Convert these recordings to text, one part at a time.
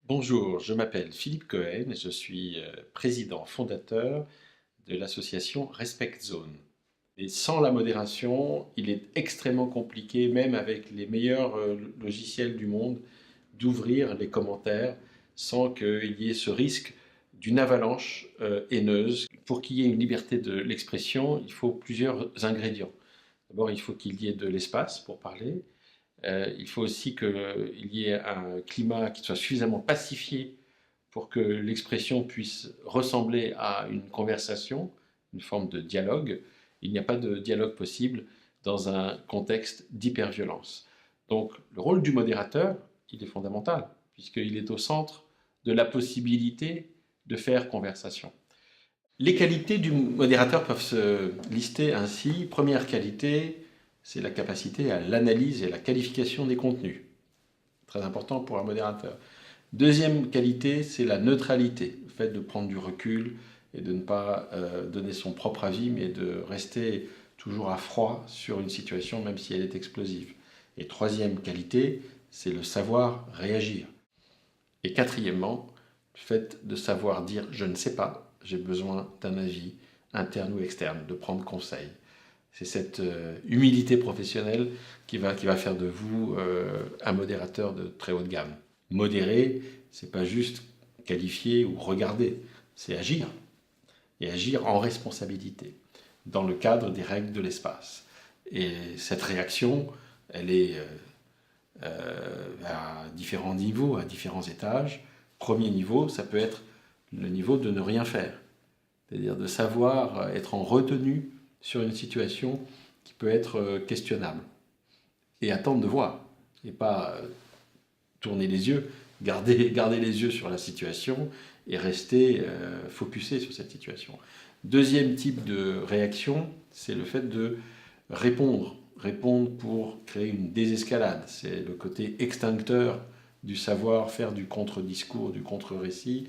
Bonjour, je m'appelle Philippe Cohen et je suis président fondateur de l'association Respect Zone. Et sans la modération, il est extrêmement compliqué, même avec les meilleurs logiciels du monde, d'ouvrir les commentaires sans qu'il y ait ce risque d'une avalanche haineuse. Pour qu'il y ait une liberté de l'expression, il faut plusieurs ingrédients. D'abord, il faut qu'il y ait de l'espace pour parler. Il faut aussi qu'il y ait un climat qui soit suffisamment pacifié pour que l'expression puisse ressembler à une conversation, une forme de dialogue. Il n'y a pas de dialogue possible dans un contexte d'hyperviolence. Donc le rôle du modérateur, il est fondamental, puisqu'il est au centre de la possibilité de faire conversation. Les qualités du modérateur peuvent se lister ainsi. Première qualité, c'est la capacité à l'analyse et à la qualification des contenus. Très important pour un modérateur. Deuxième qualité, c'est la neutralité, le fait de prendre du recul et de ne pas donner son propre avis, mais de rester toujours à froid sur une situation, même si elle est explosive. Et troisième qualité, c'est le savoir réagir. Et quatrièmement, le fait de savoir dire « je ne sais pas, j'ai besoin d'un avis interne ou externe, de prendre conseil ». C'est cette humilité professionnelle qui va faire de vous un modérateur de très haute gamme. Modérer, c'est pas juste qualifier ou regarder, c'est agir. Et agir en responsabilité, dans le cadre des règles de l'espace. Et cette réaction, elle est à différents niveaux, à différents étages. Premier niveau, ça peut être le niveau de ne rien faire. C'est-à-dire de savoir être en retenue sur une situation qui peut être questionnable. Et attendre de voir. Et pas tourner les yeux, garder les yeux sur la situation et rester focusé sur cette situation. Deuxième type de réaction, c'est le fait de répondre. Répondre pour créer une désescalade. C'est le côté extincteur du savoir, faire du contre-discours, du contre-récit,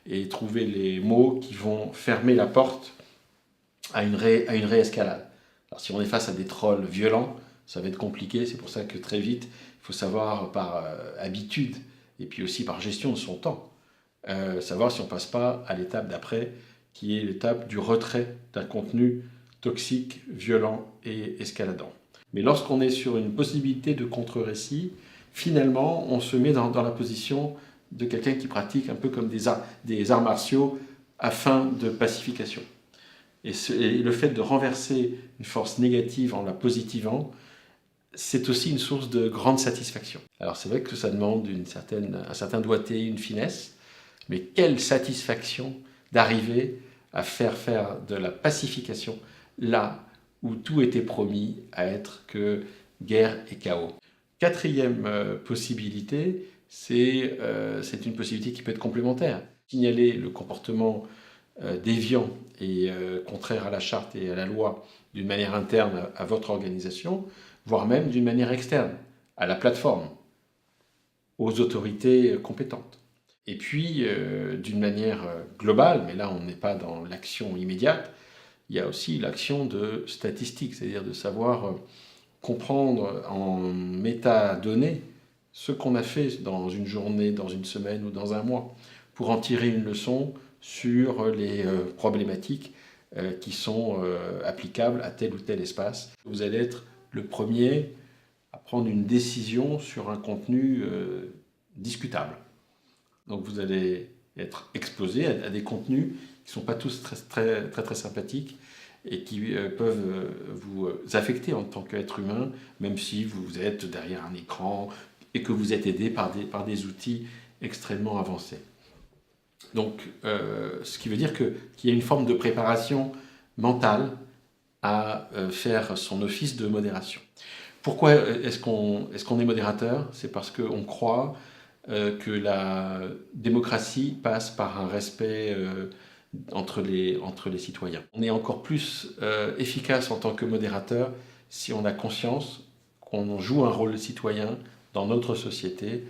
et trouver les mots qui vont fermer la porte à une réescalade. Alors si on est face à des trolls violents, ça va être compliqué, c'est pour ça que très vite, il faut savoir par habitude, et puis aussi par gestion de son temps, savoir si on ne passe pas à l'étape d'après, qui est l'étape du retrait d'un contenu toxique, violent et escaladant. Mais lorsqu'on est sur une possibilité de contre-récit, finalement, on se met dans la position de quelqu'un qui pratique un peu comme des arts martiaux à fin de pacification. Et le fait de renverser une force négative en la positivant, c'est aussi une source de grande satisfaction. Alors c'est vrai que ça demande un certain doigté, une finesse, mais quelle satisfaction d'arriver à faire de la pacification là où tout était promis à être que guerre et chaos. Quatrième possibilité, c'est une possibilité qui peut être complémentaire. Signaler le comportement déviant et contraire à la charte et à la loi d'une manière interne à votre organisation, voire même d'une manière externe, à la plateforme, aux autorités compétentes. Et puis, d'une manière globale, mais là on n'est pas dans l'action immédiate, il y a aussi l'action de statistique, c'est-à-dire de savoir comprendre en métadonnées ce qu'on a fait dans une journée, dans une semaine ou dans un mois, pour en tirer une leçon sur les problématiques qui sont applicables à tel ou tel espace. Vous allez être le premier à prendre une décision sur un contenu discutable. Donc vous allez être exposé à des contenus qui ne sont pas tous très sympathiques et qui peuvent vous affecter en tant qu'être humain, même si vous êtes derrière un écran et que vous êtes aidé par des outils extrêmement avancés. Donc, ce qui veut dire qu'il y a une forme de préparation mentale à faire son office de modération. Pourquoi est-ce qu'on est modérateur? C'est parce qu'on croit que la démocratie passe par un respect entre les citoyens. On est encore plus efficace en tant que modérateur si on a conscience qu'on joue un rôle de citoyen dans notre société,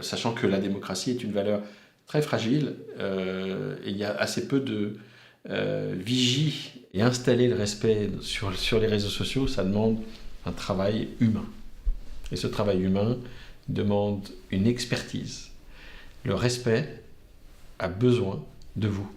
sachant que la démocratie est une valeur très fragile et il y a assez peu de vigie. Et installer le respect sur les réseaux sociaux, ça demande un travail humain. Et ce travail humain demande une expertise. Le respect a besoin de vous.